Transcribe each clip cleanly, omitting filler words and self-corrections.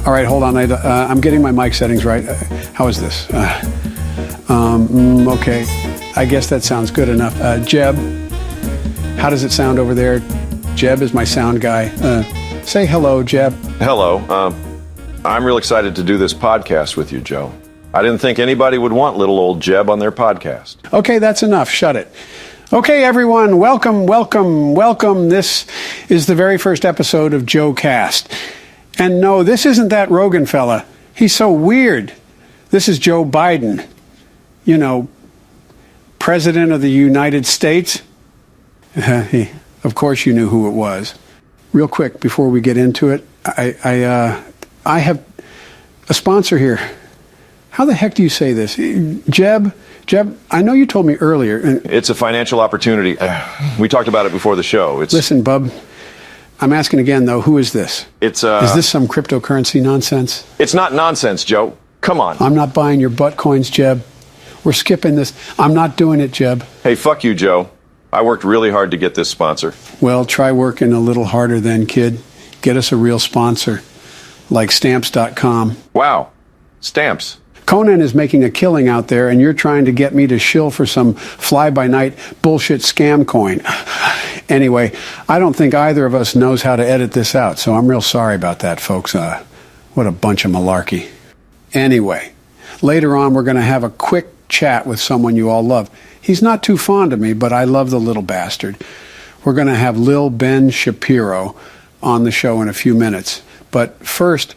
All right, hold on. I'm getting my mic settings right. How is this? Okay. I guess that sounds good enough. Jeb, how does it sound over there? Jeb is my sound guy. Say hello, Jeb. Hello. I'm real excited to do this podcast with you, Joe. I didn't think anybody would want little old Jeb on their podcast. Okay, that's enough. Shut it. Okay, everyone, welcome. This is the very first episode of Joecast. And no, this isn't that Rogan fella. He's so weird. This is Joe Biden. You know, President of the United States. Of course you knew who it was. Real quick, before we get into it, I have a sponsor here. How the heck do you say this? Jeb, I know you told me earlier. It's a financial opportunity. We talked about it before the show. Listen, bub, I'm asking again, though, who is this? Is this some cryptocurrency nonsense? It's not nonsense, Joe. Come on. I'm not buying your butt coins, Jeb. We're skipping this. I'm not doing it, Jeb. Hey, fuck you, Joe. I worked really hard to get this sponsor. Well, try working a little harder then, kid. Get us a real sponsor, like Stamps.com. Wow. Stamps. Conan is making a killing out there, and you're trying to get me to shill for some fly-by-night bullshit scam coin. Anyway, I don't think either of us knows how to edit this out, so I'm real sorry about that, folks. What a bunch of malarkey. Anyway, later on we're going to have a quick chat with someone you all love. He's not too fond of me, but I love the little bastard. We're going to have Lil Ben Shapiro on the show in a few minutes. But first,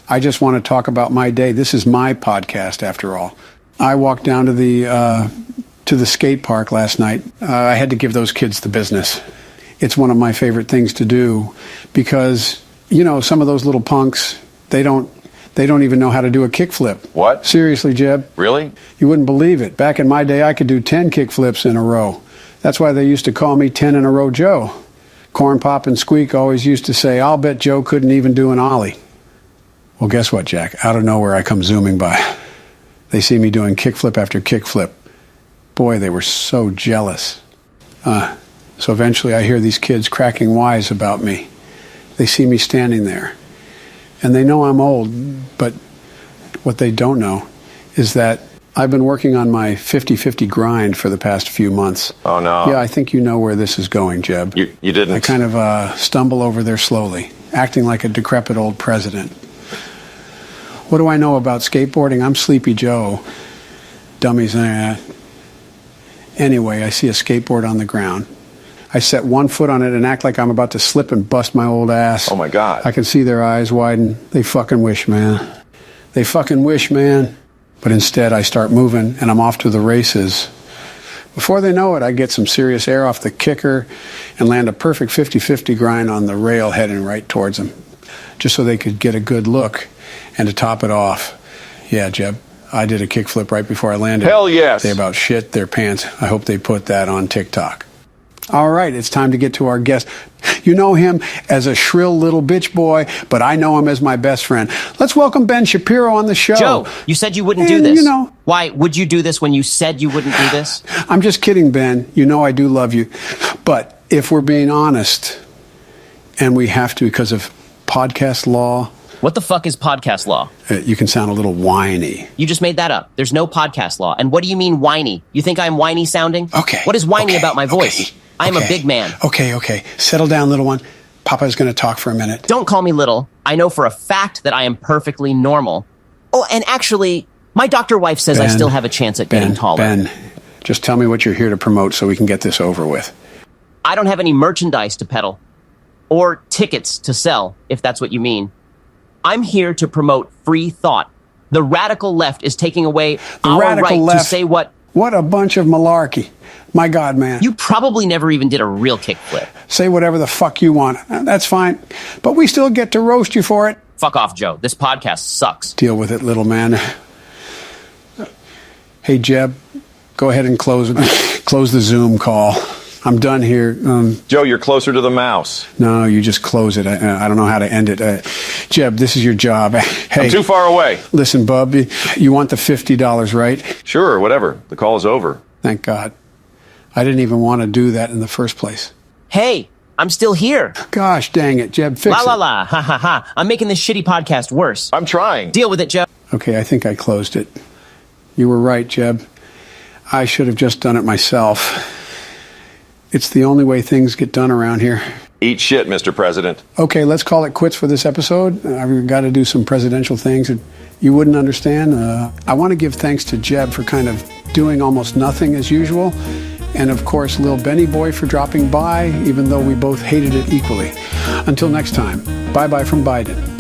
I just want to talk about my day. This is my podcast, after all. I walked down to the skate park last night. I had to give those kids the business. It's one of my favorite things to do because, you know, some of those little punks, they don't even know how to do a kickflip. What? Seriously, Jeb. Really? You wouldn't believe it. Back in my day, I could do 10 kickflips in a row. That's why they used to call me 10 in a row Joe. Corn Pop and Squeak always used to say, I'll bet Joe couldn't even do an ollie. Well, guess what, Jack? Out of nowhere, I come zooming by. They see me doing kickflip after kickflip. Boy, they were so jealous. So eventually I hear these kids cracking wise about me. They see me standing there. And they know I'm old, but what they don't know is that I've been working on my 50-50 grind for the past few months. Oh, no. Yeah, I think you know where this is going, Jeb. You didn't. I kind of stumble over there slowly, acting like a decrepit old president. What do I know about skateboarding? I'm Sleepy Joe. Dummies. Anyway, I see a skateboard on the ground. I set one foot on it and act like I'm about to slip and bust my old ass. Oh, my God. I can see their eyes widen. They fucking wish, man. They fucking wish, man. But instead, I start moving, and I'm off to the races. Before they know it, I get some serious air off the kicker and land a perfect 50-50 grind on the rail heading right towards them, just so they could get a good look. And to top it off, yeah, Jeb, I did a kickflip right before I landed. Hell yes. They about shit their pants. I hope they put that on TikTok. All right, it's time to get to our guest. You know him as a shrill little bitch boy, but I know him as my best friend. Let's welcome Ben Shapiro on the show. Joe, you said you wouldn't do this. You know, why would you do this when you said you wouldn't do this? I'm just kidding, Ben. You know I do love you. But if we're being honest, and we have to because of podcast law. What the fuck is podcast law? You can sound a little whiny. You just made that up. There's no podcast law. And what do you mean whiny? You think I'm whiny sounding? Okay. What is whiny about my voice? I'm a big man. Okay. Settle down, little one. Papa's going to talk for a minute. Don't call me little. I know for a fact that I am perfectly normal. Oh, and actually, my doctor wife says I still have a chance at getting taller. Ben, just tell me what you're here to promote so we can get this over with. I don't have any merchandise to peddle. Or tickets to sell, if that's what you mean. I'm here to promote free thought. The radical left is taking away our right to say what... What a bunch of malarkey. My God, man. You probably never even did a real kickflip. Say whatever the fuck you want. That's fine. But we still get to roast you for it. Fuck off, Joe. This podcast sucks. Deal with it, little man. Hey, Jeb, go ahead and close the Zoom call. I'm done here. Joe, you're closer to the mouse. No, you just close it. I don't know how to end it. Jeb, this is your job. Hey, I'm too far away. Listen, bub, you want the $50, right? Sure, whatever. The call is over. Thank God. I didn't even want to do that in the first place. Hey, I'm still here. Gosh dang it, Jeb, fix La it. la la, ha ha ha. I'm making this shitty podcast worse. I'm trying. Deal with it, Joe. Okay, I think I closed it. You were right, Jeb. I should have just done it myself. It's the only way things get done around here. Eat shit, Mr. President. Okay, let's call it quits for this episode. I've got to do some presidential things that you wouldn't understand. I want to give thanks to Jeb for kind of doing almost nothing as usual. And of course, Lil Benny Boy for dropping by, even though we both hated it equally. Until next time, bye-bye from Biden.